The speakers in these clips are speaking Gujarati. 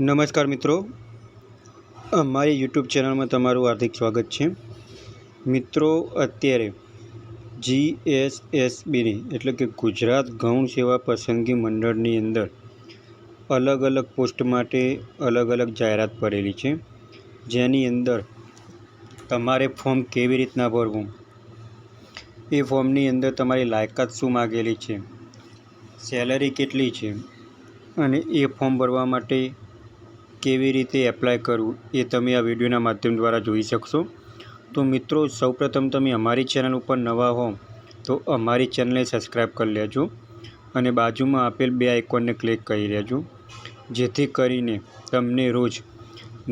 નમસ્કાર મિત્રો, અમારી યુટ્યુબ ચેનલમાં તમારું હાર્દિક સ્વાગત છે. મિત્રો, અત્યારે GSSBની એટલે કે ગુજરાત ગૌણ સેવા પસંદગી મંડળની અંદર અલગ અલગ પોસ્ટ માટે અલગ અલગ જાહેરાત પડેલી છે, જેની અંદર તમારે ફોર્મ કેવી રીતના ભરવું, એ ફોર્મની અંદર તમારી લાયકાત શું માગેલી છે, સેલરી કેટલી છે અને એ ફોર્મ ભરવા માટે કેવી રીતે એપ્લાય કરવું એ તમે આ વિડીયોના માધ્યમ દ્વારા જોઈ શકશો. તો મિત્રો, સૌપ્રથમ તમે અમારી ચેનલ ઉપર નવા હો તો અમારી ચેનલને સબસ્ક્રાઈબ કરી લેજો અને બાજુમાં આપેલ બે આઇકોનને ક્લિક કરી લેજો, જેથી કરીને તમને રોજ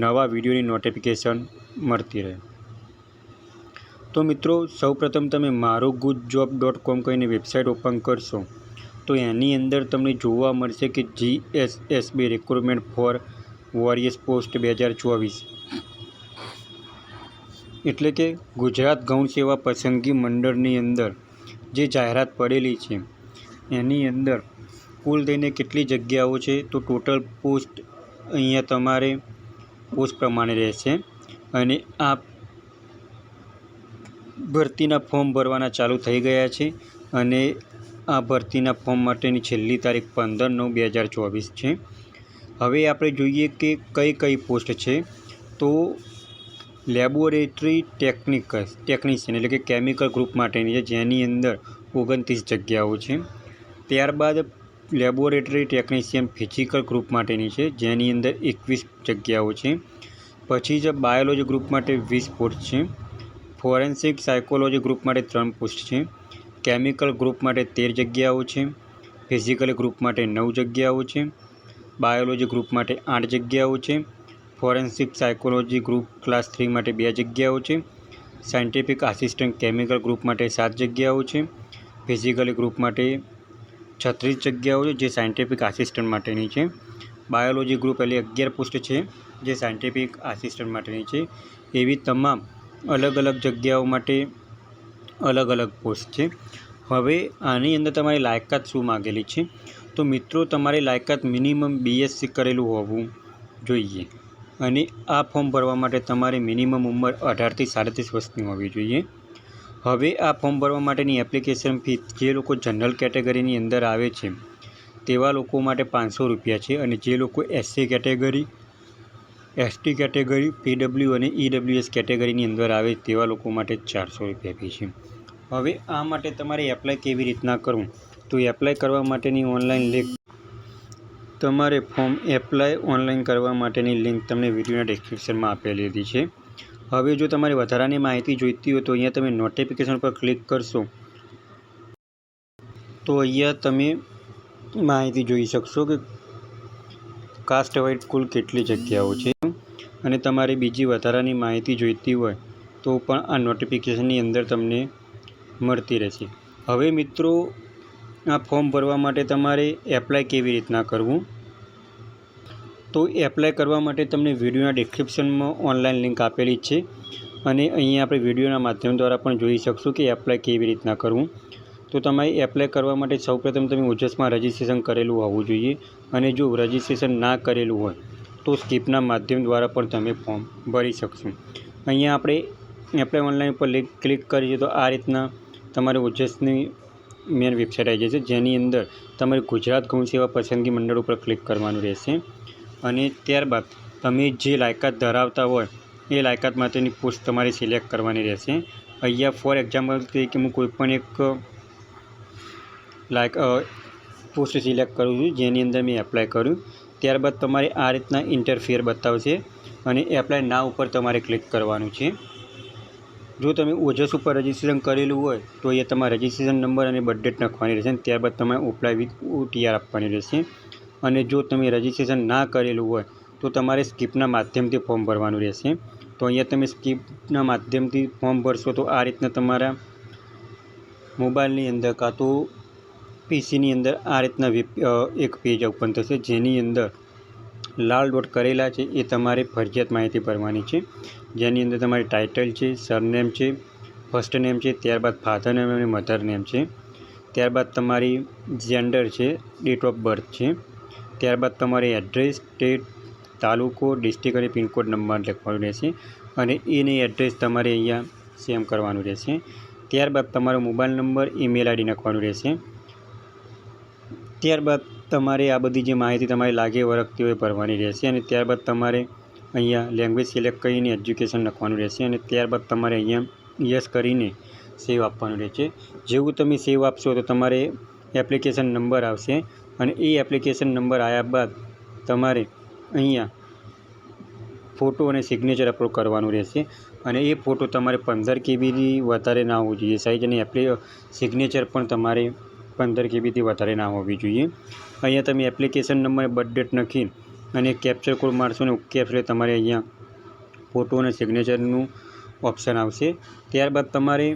નવા વિડીયોની નોટિફિકેશન મળતી રહે. તો મિત્રો, સૌપ્રથમ તમે marugujob.com કહીને વેબસાઇટ ઓપન કરશો તો એની અંદર તમને જોવા મળશે કે GSSB recruitment for warriors post 2024 એટલે કે ગુજરાત ગૌણ સેવા પસંદગી મંડળની અંદર જે જાહેરાત પડેલી છે એની અંદર કુલ થઈને કેટલી જગ્યાઓ છે, તો ટોટલ પોસ્ટ અહીંયા તમારે પોસ્ટ પ્રમાણે રહેશે અને આ ભરતીના ફોર્મ ભરવાના ચાલુ થઈ ગયા છે અને આ ભરતીના ફોર્મ માટેની છેલ્લી તારીખ 15/9/2024 છે. હવે આપણે જોઈએ કે કઈ કઈ પોસ્ટ છે. તો લેબોરેટરી ટેકનિશિયન એટલે કે કેમિકલ ગ્રુપ માટેની છે, જેની અંદર 29 જગ્યાઓ છે. ત્યારબાદ લેબોરેટરી ટેકનિશિયન ફિઝિકલ ગ્રુપ માટેની છે, જેની અંદર 21 જગ્યાઓ છે. પછી જ બાયોલોજી ગ્રુપ માટે 20 પોસ્ટ છે. ફોરેન્સિક સાયકોલોજી ગ્રુપ માટે 3 પોસ્ટ છે. કેમિકલ ગ્રુપ માટે 13 જગ્યાઓ છે. ફિઝિકલ ગ્રુપ માટે 9 જગ્યાઓ છે. બાયોલોજી ગ્રુપ માટે 8 જગ્યાઓ છે. ફોરેન્સિક સાયકોલોજી ગ્રુપ ક્લાસ 3 માટે 2 જગ્યાઓ છે. સાયન્ટિફિક આસિસ્ટન્ટ કેમિકલ ગ્રુપ માટે 7 જગ્યાઓ છે. ફિઝિકલ ગ્રુપ માટે 36 જગ્યાઓ છે, જે સાયન્ટિફિક આસિસ્ટન્ટ માટેની છે. બાયોલોજી ગ્રુપ એટલે 11 પોસ્ટ છે, જે સાયન્ટિફિક આસિસ્ટન્ટ માટેની છે. એવી તમામ અલગ અલગ જગ્યાઓ માટે અલગ અલગ પોસ્ટ છે. હવે આની અંદર તમારી લાયકાત શું માગેલી છે, તો મિત્રો તમારી લાયકાત મિનિમમ BSc કરેલું હોવું જોઈએ અને આ ફોર્મ ભરવા માટે તમારી મિનિમમ ઉંમર 18 થી 37 વર્ષની હોવી જોઈએ. હવે આ ફોર્મ ભરવા માટેની એપ્લિકેશન ફી જે લોકો જનરલ કેટેગરીની અંદર આવે છે તેવા લોકો માટે 500 રૂપિયા છે અને જે લોકો SC category, ST category, PW અને EWS કેટેગરીની અંદર આવે તેવા લોકો માટે 400 રૂપિયા ફી છે. હવે આ માટે તમારે એપ્લાય કેવી રીતના કરવું, તો એપ્લાય કરવા માટેની ઓનલાઈન લિંક તમારે ફોર્મ એપ્લાય ઓનલાઈન કરવા માટેની લિંક તમને વિડીયોના ડિસ્ક્રિપ્શનમાં આપેલી છે. હવે જો તમારે વધારાની માહિતી જોઈતી હોય તો અહીંયા તમે નોટિફિકેશન પર ક્લિક કરશો તો અહીંયા તમે માહિતી જોઈ શકશો કે કાસ્ટ વાઇઝ કુલ કેટલી જગ્યાઓ છે અને તમારે બીજી વધારાની માહિતી જોઈતી હોય તો પણ આ નોટિફિકેશનની અંદર તમને મળતી રહેશે. હવે મિત્રો, આ ફોર્મ ભરવા માટે તમારે એપ્લાય કેવી રીતના કરવું, તો એપ્લાય કરવા માટે તમને વિડીયોના ડિસ્ક્રિપ્શનમાં ઓનલાઈન લિંક આપેલી છે અને અહીંયા આપણે વિડીયોના માધ્યમ દ્વારા પણ જોઈ શકશું કે એપ્લાય કેવી રીતના કરવું. તો તમારે એપ્લાય કરવા માટે સૌપ્રથમ તમે ઓજસમાં રજિસ્ટ્રેશન કરેલું હોવું જોઈએ અને જો રજિસ્ટ્રેશન ના કરેલું હોય તો સ્કીપના માધ્યમ દ્વારા પણ તમે ફોર્મ ભરી શકશો. અહીંયા આપણે એપ્લાય ઓનલાઈન પર ક્લિક કરીએ તો આ રીતના તમારે ઓજસની મેન વેબસાઇટ આવી જશે, જેની અંદર તમારે ગુજરાત ગૌણ સેવા પસંદગી મંડળ ઉપર ક્લિક કરવાનું રહેશે અને ત્યારબાદ તમે જે લાયકાત ધરાવતા હોય એ લાયકાત માટેની પોસ્ટ તમારે સિલેક્ટ કરવાની રહેશે. અહીંયા ફોર એક્ઝામ્પલ તરીકે હું કોઈપણ એક પોસ્ટ સિલેક્ટ કરું છું, જેની અંદર મેં એપ્લાય કર્યું. ત્યારબાદ તમારે આ રીતના ઇન્ટરફેર બતાવશે અને એપ્લાય ના ઉપર તમારે ક્લિક કરવાનું છે. જો તમે ઓજસ ઉપર રજિસ્ટ્રેશન કરેલું હોય તો અહીંયા તમારે રજિસ્ટ્રેશન નંબર અને બર્થ ડેટ નાખવાની રહેશે અને ત્યારબાદ તમારે એપ્લાય વિથ OTR આપવાની રહેશે. અને જો તમે રજિસ્ટ્રેશન ના કરેલું હોય તો તમારે સ્કીપના માધ્યમથી ફોર્મ ભરવાનું રહેશે. તો અહીંયા તમે સ્કીપના માધ્યમથી ફોર્મ ભરશો તો આ રીતના તમારા મોબાઈલની અંદર કાં તો PCની અંદર આ રીતના એક પેજ ઓપન થશે, જેની અંદર લાલ ડોટ કરેલા છે એ તમારે ફરજિયાત માહિતી ભરવાની છે, જેની અંદર તમારી ટાઇટલ છે, સરનેમ છે, ફર્સ્ટ નેમ છે, ત્યારબાદ ફાધર નેમ અને મધર નેમ છે, ત્યારબાદ તમારી જેન્ડર છે, ડેટ ઓફ બર્થ છે, ત્યારબાદ તમારી એડ્રેસ, સ્ટેટ, તાલુકો, ડિસ્ટ્રિક્ટ અને પિનકોડ નંબર લખવાનું રહેશે અને એને એડ્રેસ તમારે અહીંયા સેમ કરવાનું રહેશે. ત્યારબાદ તમારો મોબાઈલ નંબર, ઈમેલ આઈડી નાખવાનું રહેશે. ત્યારબાદ તમારે આ બધી જે માહિતી તમારે લાગે વળગતી હોય ભરવાની રહેશે અને ત્યારબાદ તમારે અહીંયા લેંગ્વેજ સિલેક્ટ કરીને એજ્યુકેશન લખવાનું રહેશે અને ત્યારબાદ તમારે અહીંયા યસ કરીને સેવ આપવાનું રહેશે. જેવું તમે સેવ આપશો તો તમારે એપ્લિકેશન નંબર આવશે અને એ એપ્લિકેશન નંબર આવ્યા બાદ તમારે અહીંયા ફોટો અને સિગ્નેચર અપલોડ કરવાનું રહેશે અને એ ફોટો તમારે 15 KBથી વધારે ના હોવું જોઈએ સાઇઝ અને સિગ્નેચર પણ તમારે 15 KBથી વધારે ના હોવી જોઈએ. અહીંયા તમે એપ્લિકેશન નંબર, બર્થ ડેટ નાખી અને કેપ્ચર કોડ મારશો ને ઓકે આપશો તમારે અહીંયા ફોટો અને સિગ્નેચરનું ઓપ્શન આવશે. ત્યારબાદ તમારે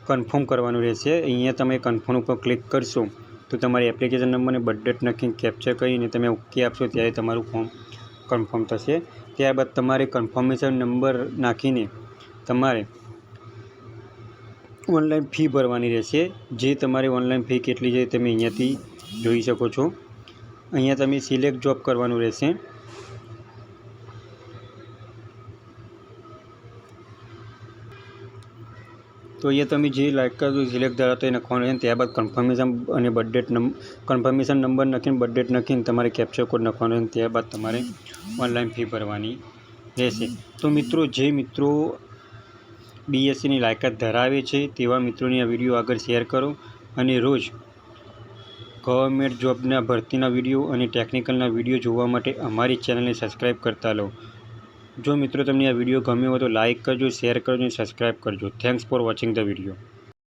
કન્ફર્મ કરવાનું રહેશે. અહીંયા તમે કન્ફર્મ ઉપર ક્લિક કરશો તો તમારી એપ્લિકેશન નંબર અને બર્થ ડેટ નાખીને કેપ્ચર કરીને તમે ઓકે આપશો ત્યારે તમારું ફોર્મ કન્ફર્મ થશે. ત્યારબાદ તમારે કન્ફર્મેશન નંબર નાખીને તમારે ઓનલાઈન ફી ભરવાની રહેશે. જે તમારે ઓનલાઈન ફી કેટલી છે તમે અહીંયાથી જોઈ શકો છો. અહીંયા તમે સિલેક્ટ જોબ કરવાનું રહેશે. તો અહીંયા તમે જે લાયકાત સિલેક્ટ ધરાવતો એ નાખવાનું રહેશે. ત્યારબાદ કન્ફર્મેશન અને બર્થ ડેટ કન્ફર્મેશન નંબર નાખીને બર્થ ડેટ નાખીને તમારે કેપ્ચર કોડ નાખવાનો રહેશે. ત્યારબાદ તમારે ઓનલાઈન ફી ભરવાની રહેશે. તો મિત્રો, જે મિત્રો BScની લાયકાત ધરાવે છે તેવા મિત્રોની આ વિડીયો આગળ શેર કરો અને રોજ ગવર્મેન્ટ જોબના ભરતીના વિડીયો અને ટેકનિકલના વિડીયો જોવા માટે અમારી ચેનલને સબસ્ક્રાઈબ કરતા લો. જો મિત્રો તમને આ વિડીયો ગમ્યો હોય તો લાઇક કરજો, શેર કરજો અને સબસ્ક્રાઈબ કરજો. Thanks for watching the video.